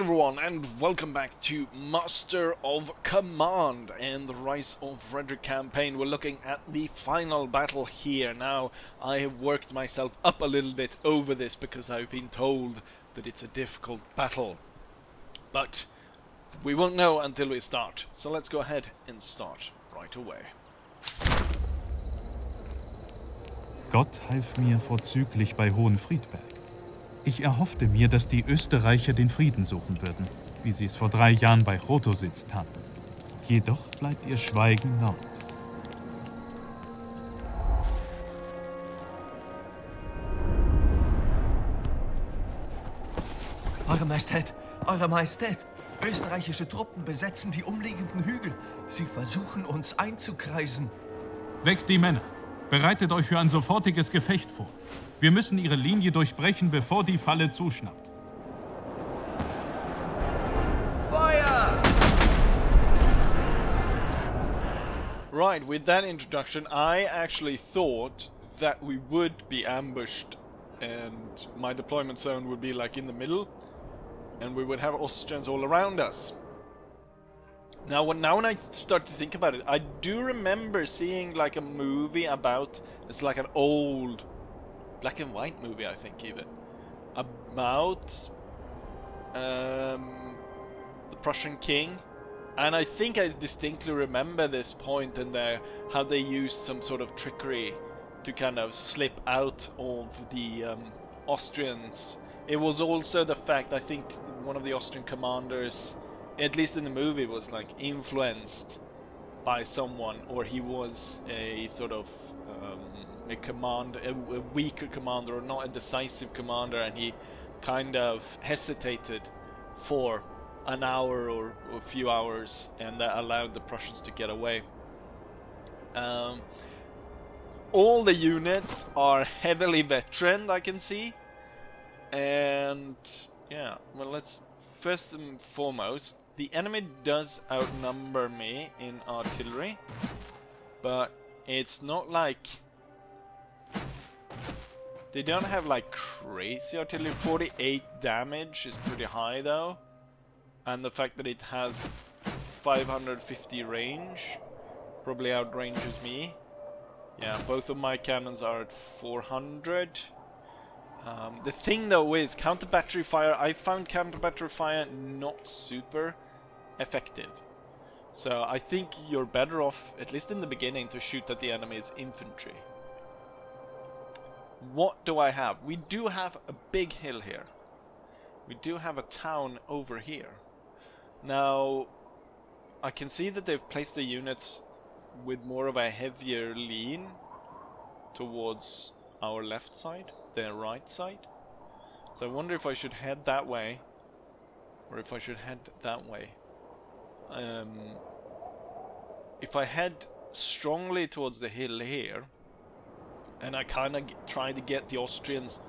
everyone, and welcome back to Master of Command and the Rise of Frederick campaign. We're looking at the final battle here. Now, I have worked myself up a little bit over this because I've been told that it's a difficult battle. But we won't know until we start. So let's go ahead and start right away. Gott half mir vorzüglich bei Hohenfriedberg. Ich erhoffte mir, dass die Österreicher den Frieden suchen würden, wie sie es vor 3 Jahren bei Chotositz taten. Jedoch bleibt ihr Schweigen laut. Eure Majestät, Eure Majestät! Österreichische Truppen besetzen die umliegenden Hügel. Sie versuchen, uns einzukreisen. Weckt die Männer! Bereitet euch für ein sofortiges Gefecht vor. Wir müssen ihre Linie durchbrechen, bevor die Falle zuschnappt. Feuer! Right, with that introduction, I actually thought that we would be ambushed and my deployment zone would be like in the middle and we would have Austrians all around us. Now when I start to think about it, I do remember seeing like a movie about, it's like an old black and white movie, I think, even about the Prussian king, and I think I distinctly remember this point in there, how they used some sort of trickery to kind of slip out of the Austrians. It was also the fact, I think one of the Austrian commanders, at least in the movie, was like influenced by someone, or he was a sort of a weaker commander, or not a decisive commander, and he kind of hesitated for an hour or a few hours, and that allowed the Prussians to get away. All the units are heavily veteran, I can see, and yeah, well, let's first and foremost, the enemy does outnumber me in artillery, but it's not like they don't have like crazy artillery. 48 damage is pretty high though, and the fact that it has 550 range probably outranges me. Yeah, both of my cannons are at 400. The thing though is counter battery fire. I found counter battery fire not super effective, so I think you're better off, at least in the beginning, to shoot at the enemy's infantry. What do I have? We do have a big hill here. We do have a town over here. Now I can see that they've placed the units with more of a heavier lean towards our left side, their right side. So I wonder if I should head that way or if I should head that way. If I head strongly towards the hill here, and I kind of try to get the Austrians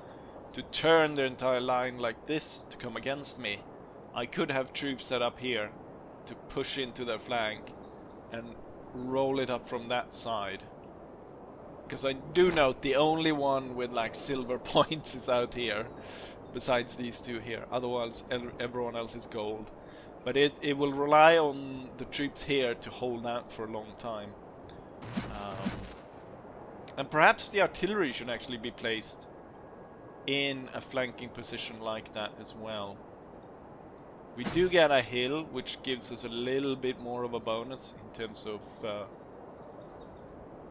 to turn their entire line like this to come against me, I could have troops set up here to push into their flank and roll it up from that side. Because I do note the only one with like silver points is out here, besides these two here. Otherwise everyone else is gold. But it will rely on the troops here to hold out for a long time. And perhaps the artillery should actually be placed in a flanking position like that as well. We do get a hill, which gives us a little bit more of a bonus in terms of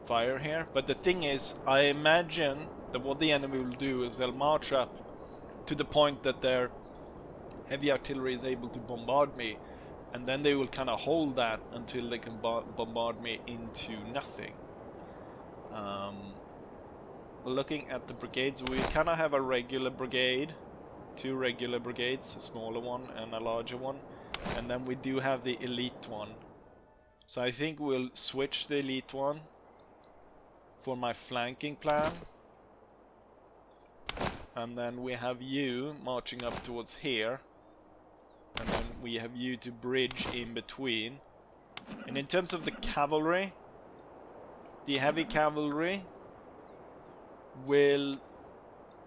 fire here. But the thing is, I imagine that what the enemy will do is they'll march up to the point that their heavy artillery is able to bombard me, and then they will kind of hold that until they can bombard me into nothing. Looking at the brigades, we kind of have a regular brigade, 2 regular brigades, a smaller one and a larger one, and then we do have the elite one. So I think we'll switch the elite one for my flanking plan, and then we have you marching up towards here, and then we have you to bridge in between. And in terms of the cavalry, the heavy cavalry will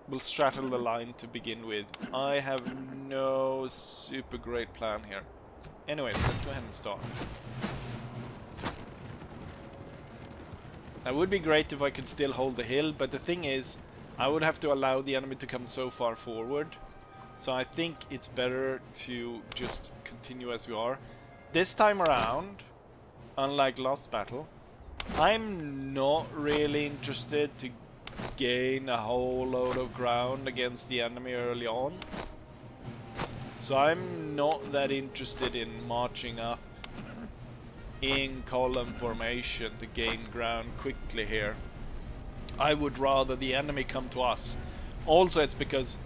We'll straddle the line to begin with. I have no super great plan here. Anyways, let's go ahead and start. That would be great if I could still hold the hill, but the thing is, I would have to allow the enemy to come so far forward. So I think it's better to just continue as we are. This time around, unlike last battle, I'm not really interested to gain a whole load of ground against the enemy early on. So I'm not that interested in marching up in column formation to gain ground quickly here. I would rather the enemy come to us. Also, it's because,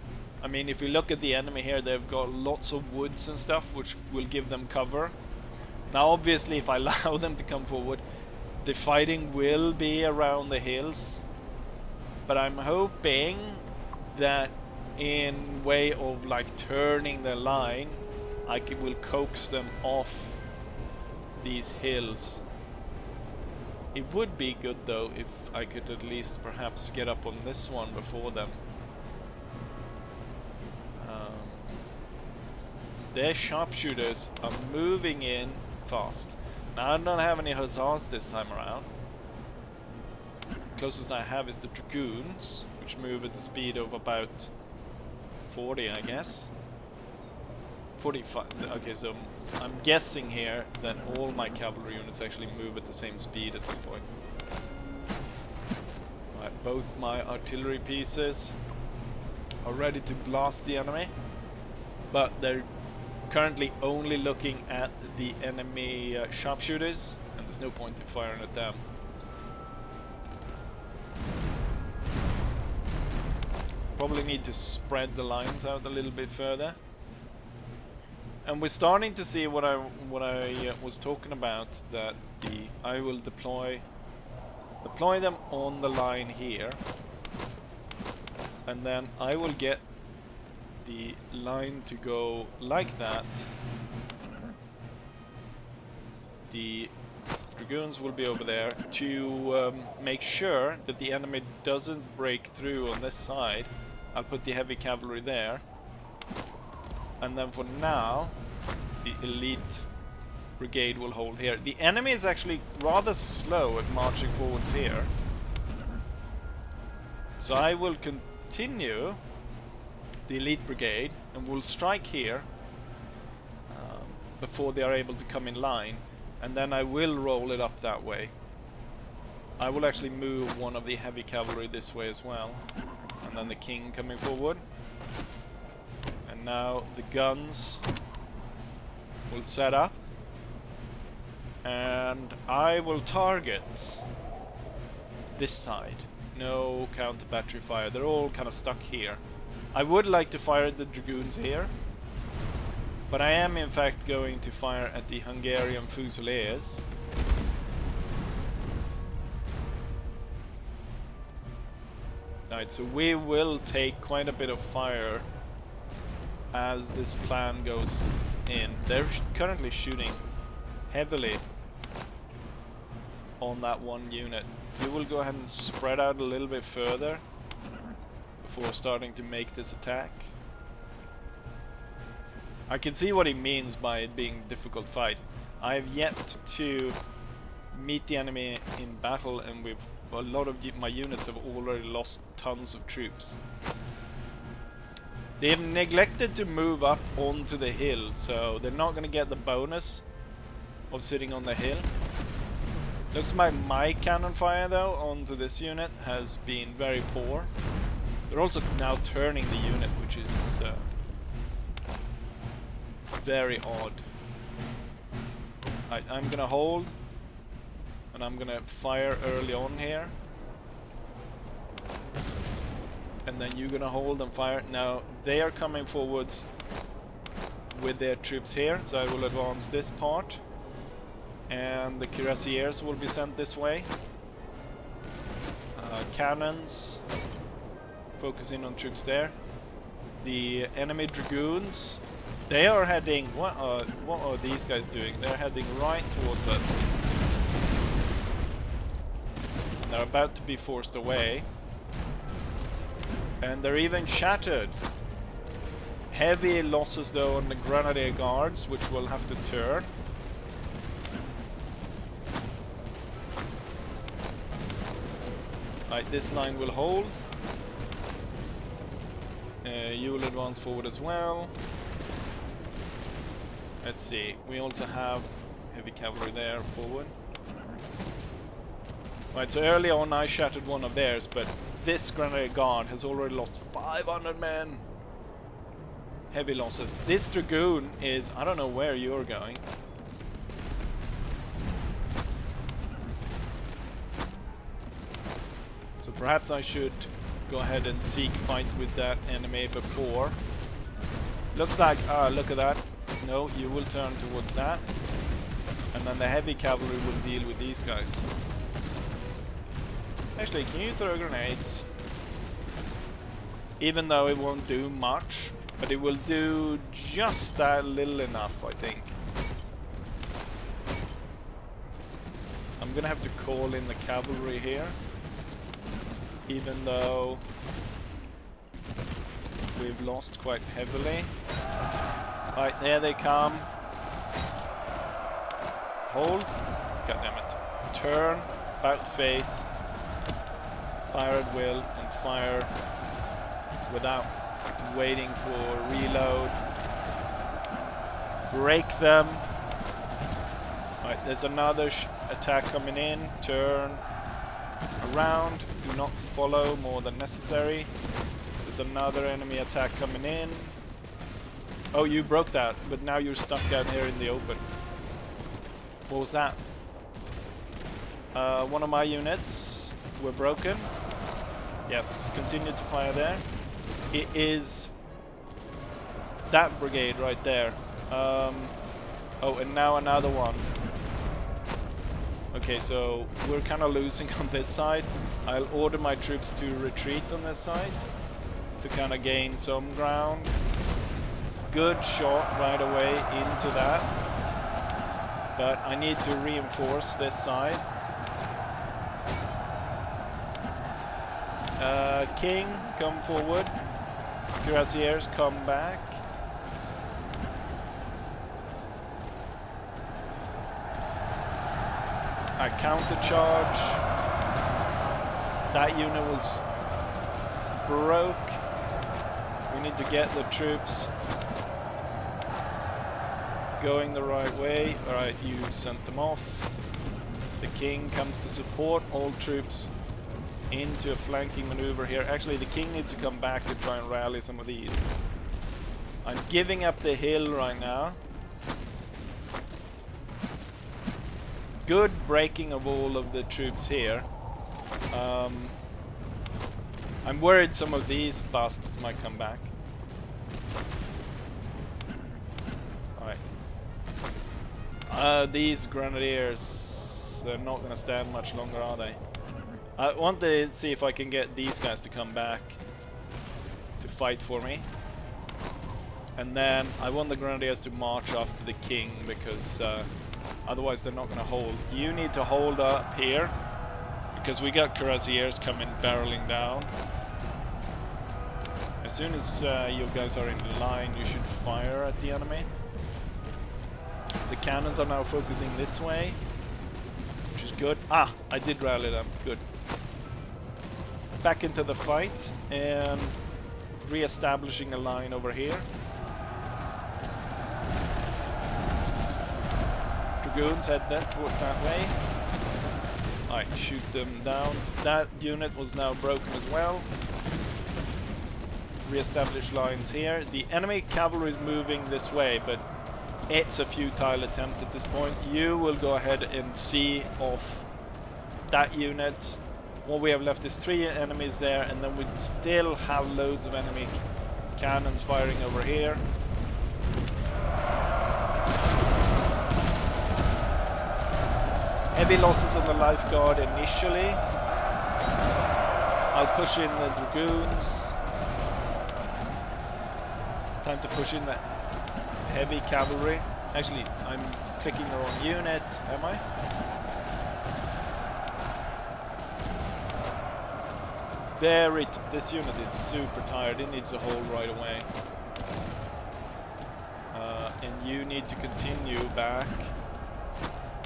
I mean, if you look at the enemy here, they've got lots of woods and stuff which will give them cover. Now obviously if I allow them to come forward, the fighting will be around the hills. But I'm hoping that in way of like turning the line, I will coax them off these hills. It would be good though if I could at least perhaps get up on this one before them. Their sharpshooters are moving in fast. Now I don't have any hussars this time around. Closest I have is the dragoons, which move at the speed of about 40, I guess. 45. Okay, so I'm guessing here that all my cavalry units actually move at the same speed at this point. Right, both my artillery pieces are ready to blast the enemy, but they're currently only looking at the enemy sharpshooters, and there's no point in firing at them. Probably need to spread the lines out a little bit further. And we're starting to see what I was talking about, that I will deploy them on the line here, and then I will get the line to go like that. The dragoons will be over there to make sure that the enemy doesn't break through on this side. I'll put the heavy cavalry there, and then for now the elite brigade will hold here. The enemy is actually rather slow at marching forwards here, so I will continue the elite brigade and we'll strike here before they are able to come in line, and then I will roll it up that way. I will actually move one of the heavy cavalry this way as well, and then the king coming forward, and now the guns will set up, and I will target this side. No counter battery fire, they're all kind of stuck here. I would like to fire at the dragoons here, but I am in fact going to fire at the Hungarian Fusiliers. Alright, so we will take quite a bit of fire as this plan goes in. They're currently shooting heavily on that one unit. You will go ahead and spread out a little bit further before starting to make this attack. I can see what he means by it being a difficult fight. I have yet to meet the enemy in battle, and a lot of my units have already lost tons of troops. They have neglected to move up onto the hill, so they're not going to get the bonus of sitting on the hill. Looks like my cannon fire though onto this unit has been very poor. They're also now turning the unit, which is very odd. I'm gonna hold, and I'm gonna fire early on here, and then you're gonna hold and fire. Now they are coming forwards with their troops here, so I will advance this part, and the cuirassiers will be sent this way. Cannons focusing on troops there. The enemy dragoons, they are heading. What are these guys doing? They're heading right towards us. And they're about to be forced away. And they're even shattered. Heavy losses though on the Grenadier Guards, which will have to turn. Right, this line will hold. You will advance forward as well. Let's see, we also have heavy cavalry there forward. Right, so early on I shattered one of theirs, but this Grenadier Guard has already lost 500 men. Heavy losses. This Dragoon is... I don't know where you're going. So perhaps I should go ahead and seek fight with that enemy before. Looks like... look at that. No, you will turn towards that. And then the heavy cavalry will deal with these guys. Actually, can you throw grenades? Even though it won't do much, but it will do just that little enough, I think. I'm gonna have to call in the cavalry here. Even though we've lost quite heavily. Right, there they come. Hold. God damn it. Turn. About face. Fire at will and fire without waiting for reload. Break them. Right, there's another attack coming in. Turn around. Do not follow more than necessary. There's another enemy attack coming in. Oh, you broke that, but now you're stuck out here in the open. What was that? One of my units were broken. Yes, continue to fire there. It is that brigade right there. Oh, and now another one. Okay, so we're kind of losing on this side. I'll order my troops to retreat on this side to kind of gain some ground. Good shot right away into that. But I need to reinforce this side. King, come forward. Cuirassiers, come back. I counter-charge. That unit was broke. We need to get the troops going the right way. Alright, you sent them off. The king comes to support all troops into a flanking maneuver here. Actually, the king needs to come back to try and rally some of these. I'm giving up the hill right now. Good breaking of all of the troops here. I'm worried some of these bastards might come back. Alright. These grenadiers, they're not going to stand much longer, are they? I want to see if I can get these guys to come back to fight for me. And then I want the grenadiers to march after the king, because otherwise they're not going to hold. You need to hold up here, because we got cuirassiers coming barreling down. As soon as you guys are in line, you should fire at the enemy. The cannons are now focusing this way, which is good. Ah, I did rally them. Good. Back into the fight and re-establishing a line over here. Dragoons head then towards that way. Alright, shoot them down. That unit was now broken as well. Re-establish lines here. The enemy cavalry is moving this way, but it's a futile attempt at this point. You will go ahead and see off that unit. What we have left is 3 enemies there, and then we still have loads of enemy cannons firing over here. Heavy losses on the life guard initially. I'll push in the dragoons. Time to push in the heavy cavalry. Actually, I'm clicking the wrong unit, am I? This unit is super tired. It needs a hold right away. And you need to continue back.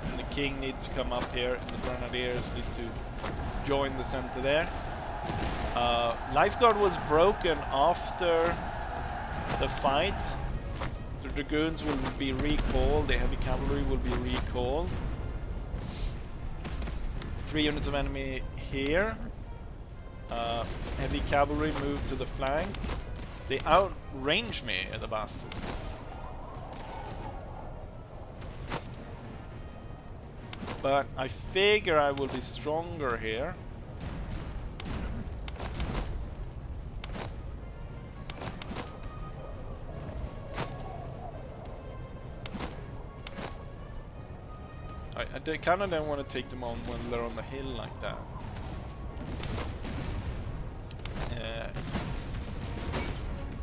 And the king needs to come up here. And the grenadiers need to join the center there. Lifeguard was broken after the fight. The dragoons will be recalled. The heavy cavalry will be recalled. 3 units of enemy here. Heavy cavalry move to the flank. They outrange me, the bastards. But I figure I will be stronger here. I kind of don't want to take them on when they're on the hill like that.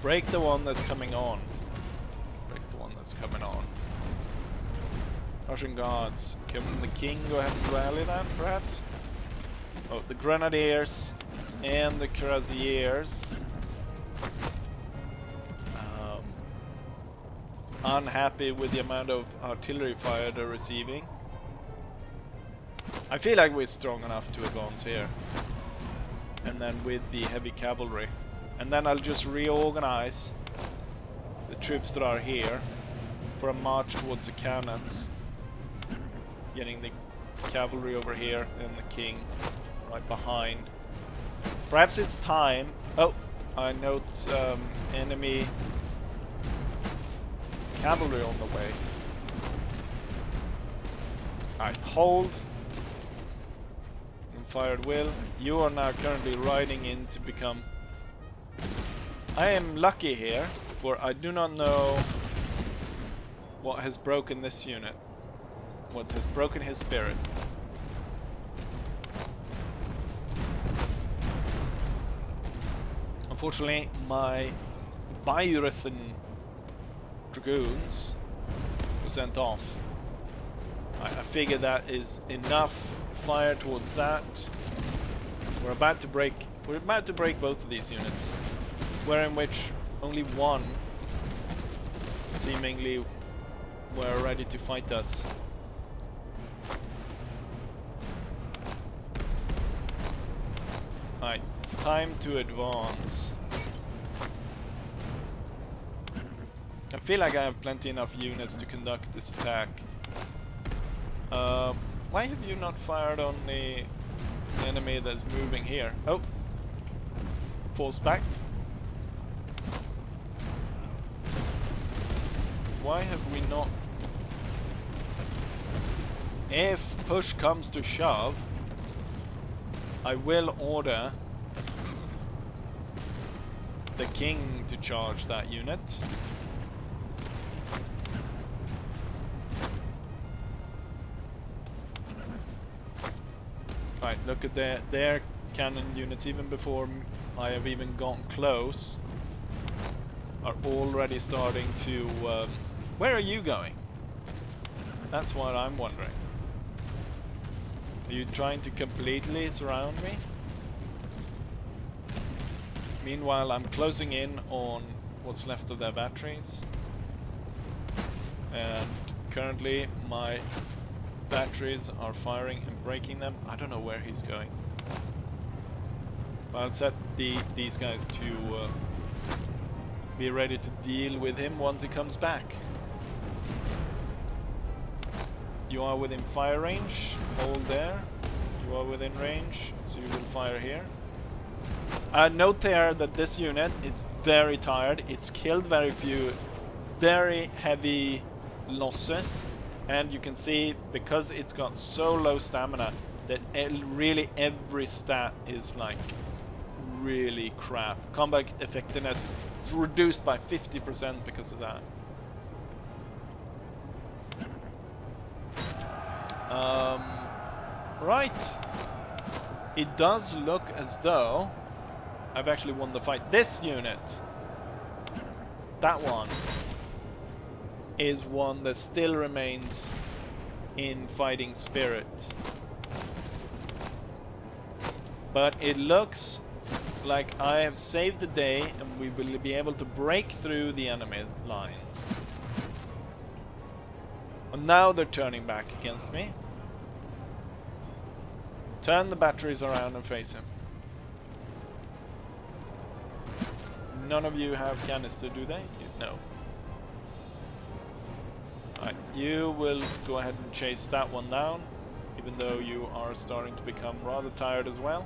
Break the one that's coming on. Break the one that's coming on. Russian guards. Can the king go ahead and rally that, perhaps? Oh, the grenadiers and the cuirassiers. Unhappy with the amount of artillery fire they're receiving. I feel like we're strong enough to advance here. And then with the heavy cavalry. And then I'll just reorganize the troops that are here for a march towards the cannons. Getting the cavalry over here and the king right behind. Perhaps it's time. Oh, I note enemy cavalry on the way. Alright, hold. And fire at will. You are now currently riding in to become... I am lucky here, for I do not know what has broken this unit. What has broken his spirit. Unfortunately, my Bayrethen dragoons were sent off. I figure that is enough fire towards that. We're about to break both of these units, wherein which only one seemingly were ready to fight us. Alright, it's time to advance. I feel like I have plenty enough units to conduct this attack. Why have you not fired on the enemy that's moving here? Oh! Falls back. Why have we not... If push comes to shove, I will order the king to charge that unit. Right, look at their cannon units, even before I have even gone close, are already starting to... where are you going? That's what I'm wondering. Are you trying to completely surround me? Meanwhile, I'm closing in on what's left of their batteries. And currently my batteries are firing and breaking them. I don't know where he's going. But I'll set these guys to be ready to deal with him once he comes back. You are within fire range. Hold there. You are within range, so you will fire here. Note there that this unit is very tired. It's killed very few, very heavy losses. And you can see, because it's got so low stamina, that really every stat is like really crap. Combat effectiveness is reduced by 50% because of that. Right. It does look as though I've actually won the fight. This unit, that one, is one that still remains in fighting spirit. But it looks like I have saved the day and we will be able to break through the enemy lines. And now they're turning back against me. Turn the batteries around and face him. None of you have canister, do they? No. Alright, you will go ahead and chase that one down, even though you are starting to become rather tired as well.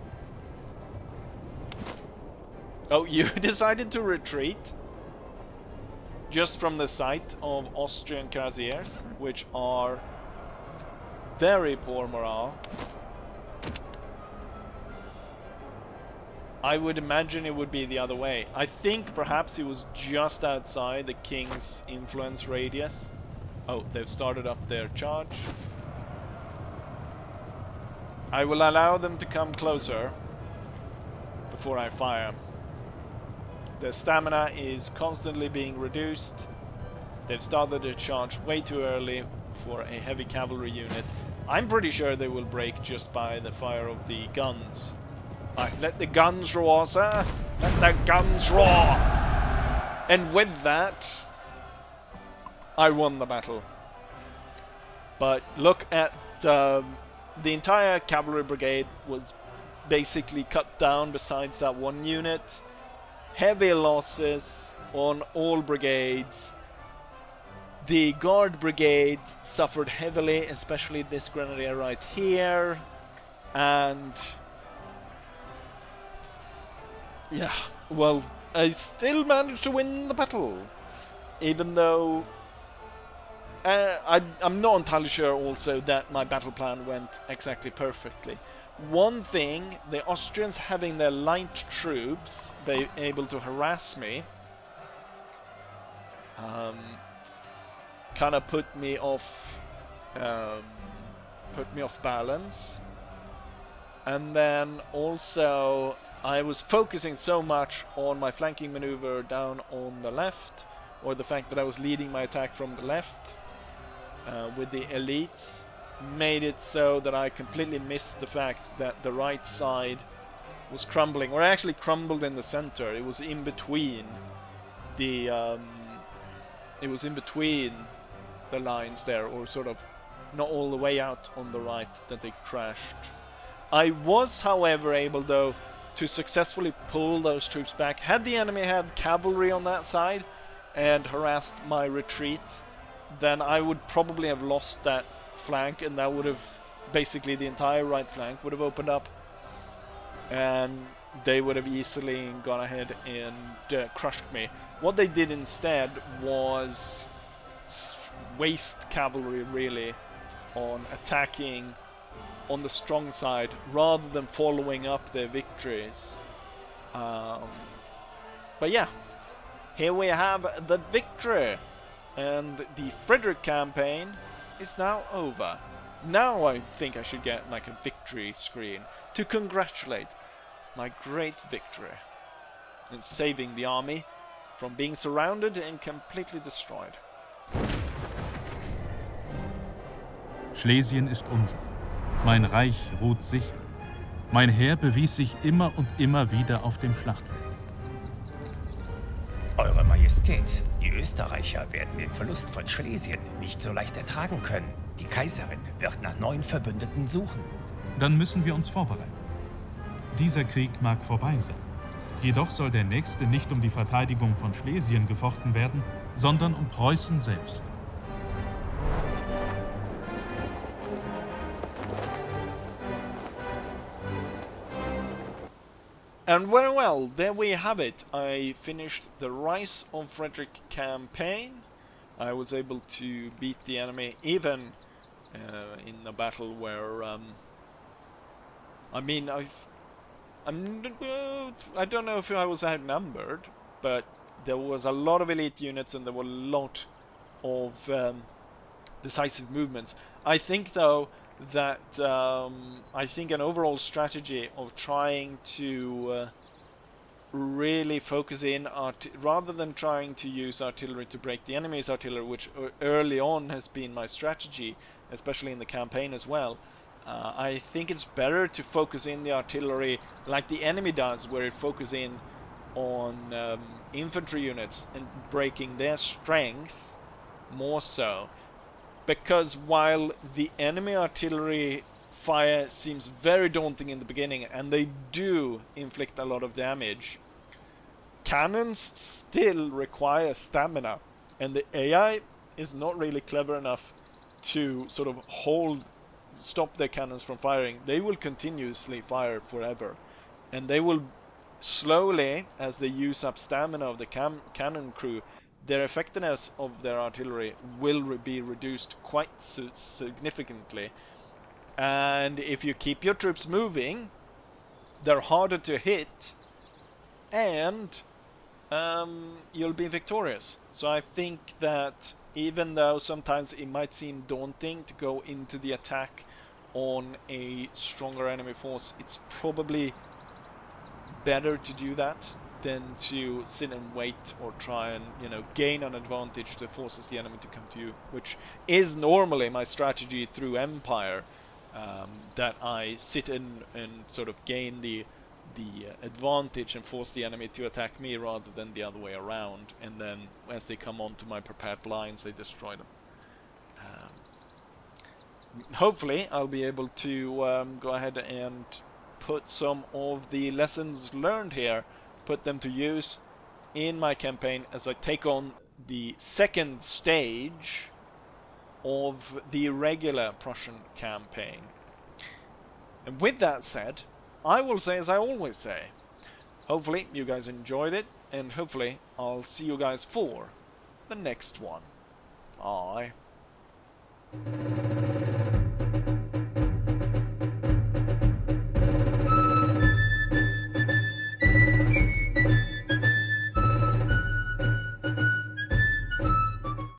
Oh, you decided to retreat? Just from the sight of Austrian Cuirassiers, which are very poor morale. I would imagine it would be the other way. I think perhaps it was just outside the king's influence radius. Oh, they've started up their charge. I will allow them to come closer before I fire. Their stamina is constantly being reduced. They've started their charge way too early for a heavy cavalry unit. I'm pretty sure they will break just by the fire of the guns. Alright, let the guns roar, sir. Let the guns roar. And with that, I won the battle. But look at the entire cavalry brigade was basically cut down besides that one unit. Heavy losses on all brigades. The guard brigade suffered heavily, especially this grenadier right here. And yeah, well, I still managed to win the battle. Even though I'm not entirely sure also that my battle plan went exactly perfectly. One thing, the Austrians having their light troops, they able to harass me, kind of put me off balance. And then also I was focusing so much on my flanking maneuver down on the left, or the fact that I was leading my attack from the left with the elites, made it so that I completely missed the fact that the right side was crumbling, or actually crumbled in the center. It was in between the lines there, or sort of not all the way out on the right that they crashed. I was, however, able though to successfully pull those troops back. Had the enemy had cavalry on that side and harassed my retreat, then I would probably have lost that flank, and that would have basically the entire right flank would have opened up, and they would have easily gone ahead and crushed me. What they did instead was waste cavalry really on attacking on the strong side rather than following up their victories. But yeah, here we have the victory, and the Frederick campaign is now over. Now I think I should get like a victory screen to congratulate my great victory in saving the army from being surrounded and completely destroyed. Schlesien ist unser. Mein Reich ruht sicher. Mein Heer bewies sich immer und immer wieder auf dem Schlachtfeld. Eure Majestät, die Österreicher werden den Verlust von Schlesien nicht so leicht ertragen können. Die Kaiserin wird nach neuen Verbündeten suchen. Dann müssen wir uns vorbereiten. Dieser Krieg mag vorbei sein. Jedoch soll der nächste nicht um die Verteidigung von Schlesien gefochten werden, sondern um Preußen selbst. And very well, there we have it. I finished the Rise of Frederick campaign. I was able to beat the enemy even in a battle where I don't know if I was outnumbered, but there was a lot of elite units and there were a lot of decisive movements. I think though that I think an overall strategy of trying to really focus in rather than trying to use artillery to break the enemy's artillery, which early on has been my strategy, especially in the campaign as well, I think it's better to focus in the artillery like the enemy does, where it focuses in on infantry units and breaking their strength more so. Because while the enemy artillery fire seems very daunting in the beginning, and they do inflict a lot of damage, cannons still require stamina, and the AI is not really clever enough to sort of stop their cannons from firing. They will continuously fire forever, and they will slowly, as they use up stamina of the cannon crew, their effectiveness of their artillery will be reduced quite significantly. And if you keep your troops moving, they're harder to hit, and you'll be victorious. So I think that even though sometimes it might seem daunting to go into the attack on a stronger enemy force, it's probably better to do that than to sit and wait or try and, you know, gain an advantage that forces the enemy to come to you, which is normally my strategy through Empire, that I sit in and sort of gain the advantage and force the enemy to attack me rather than the other way around, and then as they come onto my prepared lines, I destroy them. Hopefully I'll be able to go ahead and put some of the lessons learned here, put them to use in my campaign as I take on the second stage of the regular Prussian campaign. And with that said, I will say as I always say, hopefully you guys enjoyed it, and hopefully I'll see you guys for the next one. Bye.